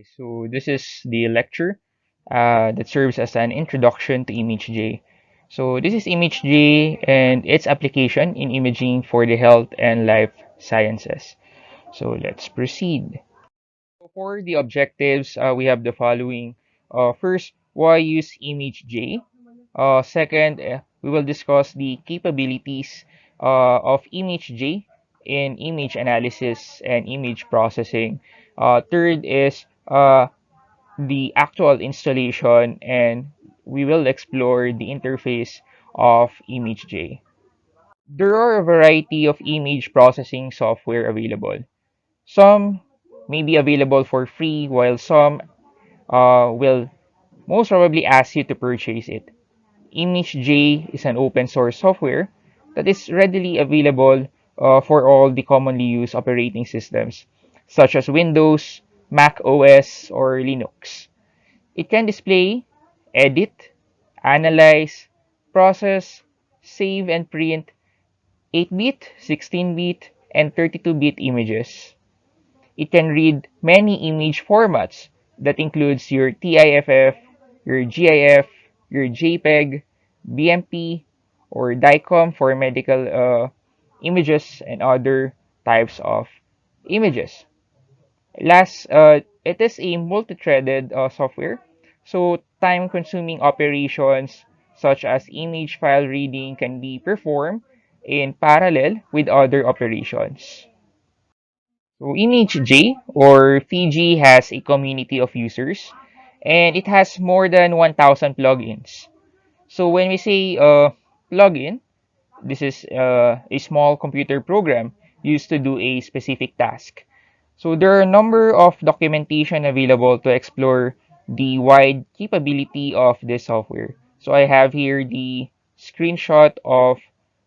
So this is the lecture that serves as an introduction to ImageJ. So this is ImageJ and its application in imaging for the health and life sciences. So let's proceed. So for the objectives, we have the following. First, why use ImageJ? Second, we will discuss the capabilities of ImageJ in image analysis and image processing. Third is the actual installation, and we will explore the interface of ImageJ. There are a variety of image processing software available. Some may be available for free, while some will most probably ask you to purchase it. ImageJ is an open source software that is readily available for all the commonly used operating systems, such as Windows, Mac OS, or Linux. It can display, edit, analyze, process, save, and print 8-bit, 16-bit, and 32-bit images. It can read many image formats that includes your TIFF, your GIF, your JPEG, BMP, or DICOM for medical images and other types of images. Last, it is a multi-threaded software, so time-consuming operations such as image file reading can be performed in parallel with other operations. So ImageJ or Fiji has a community of users, and it has more than 1,000 plugins. So when we say plugin, this is a small computer program used to do a specific task. So there are a number of documentation available to explore the wide capability of this software. So I have here the screenshot of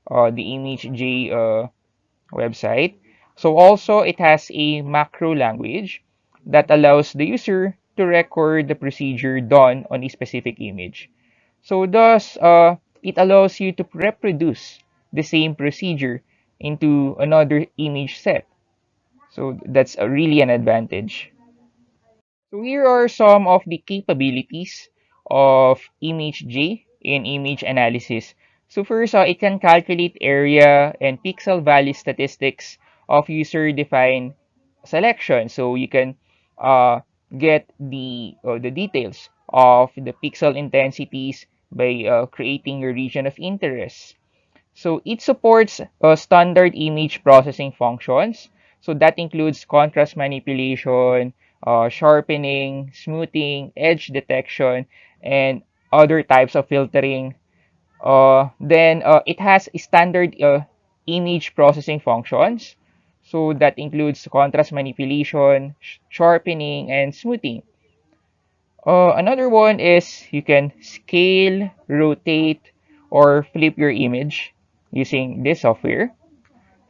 the ImageJ website. So also it has a macro language that allows the user to record the procedure done on a specific image. So thus, it allows you to reproduce the same procedure into another image set. So that's really an advantage. So here are some of the capabilities of ImageJ in image analysis. So first, it can calculate area and pixel value statistics of user-defined selection. So you can uh, get the details of the pixel intensities by creating your region of interest. So it supports standard image processing functions. So that includes contrast manipulation, sharpening, smoothing, edge detection, and other types of filtering. Then it has standard image processing functions. So that includes contrast manipulation, sharpening, and smoothing. Another one is you can scale, rotate, or flip your image using this software.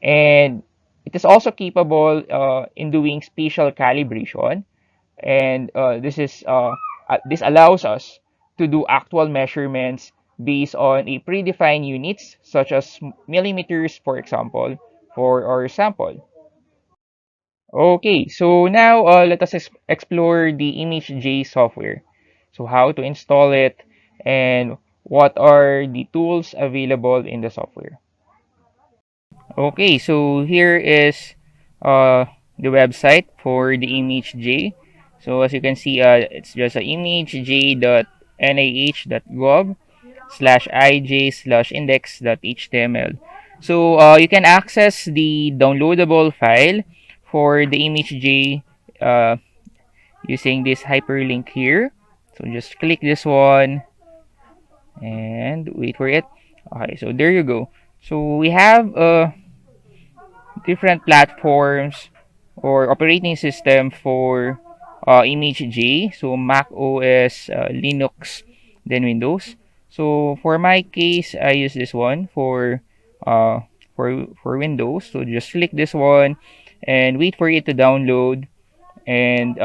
And it is also capable in doing spatial calibration. And this allows us to do actual measurements based on a predefined units such as millimeters, for example, for our sample. Okay, so now let us explore the ImageJ software. So how to install it and what are the tools available in the software. Okay, so here is uh, the website for the ImageJ. So as you can see, it's just imagej.nih.gov/ij/index.html. So you can access the downloadable file for the ImageJ uh, using this hyperlink here. So just click this one and wait for it. Okay, so there you go. So we have different platforms or operating system for ImageJ. So Mac OS, Linux, then Windows. So for my case, I use this one uh, for Windows. So just click this one and wait for it to download. And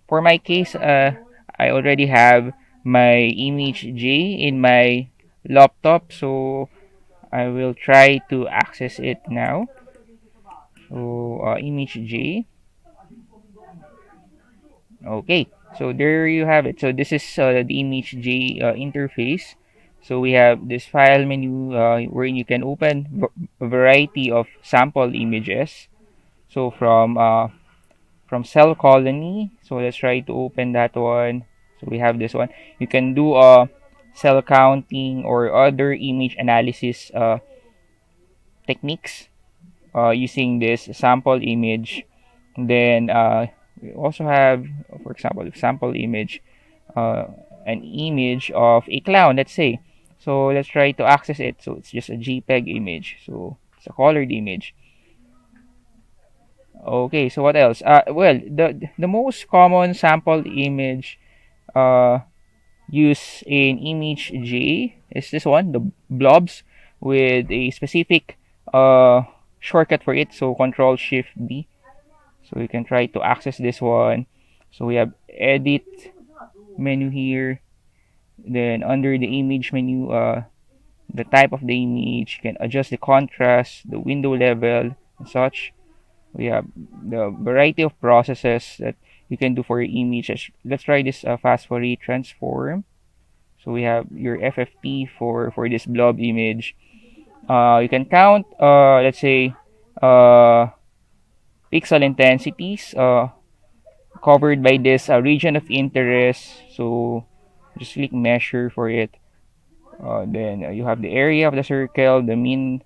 for my case, I already have my ImageJ in my laptop. So I will try to access it now. So ImageJ. Okay, so there you have it. So this is the ImageJ interface. So we have this file menu wherein you can open a variety of sample images. So from cell colony. So let's try to open that one. So we have this one. You can do cell counting or other image analysis techniques using this sample image. Then we also have, for example, sample image, uh, an image of a clown, let's say. So let's try to access it. So it's just a JPEG image. So it's a colored image. Okay, so what else? Well, the most common sample image uh, used in ImageJ is this one, the blobs, with a specific shortcut for it. So Control Shift D. So you can try to access this one. So we have edit menu here. Then under the image menu, the type of the image, you can adjust the contrast, the window level, and such. We have the variety of processes that you can do for your images. Let's try this fast Fourier transform. So we have your FFT for this blob image. You can count, let's say, uh, pixel intensities covered by this region of interest. So just click measure for it. Then you have the area of the circle, the mean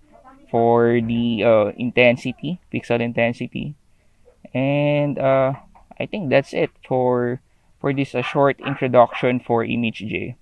for the intensity, pixel intensity, and I think that's it for this short introduction for ImageJ.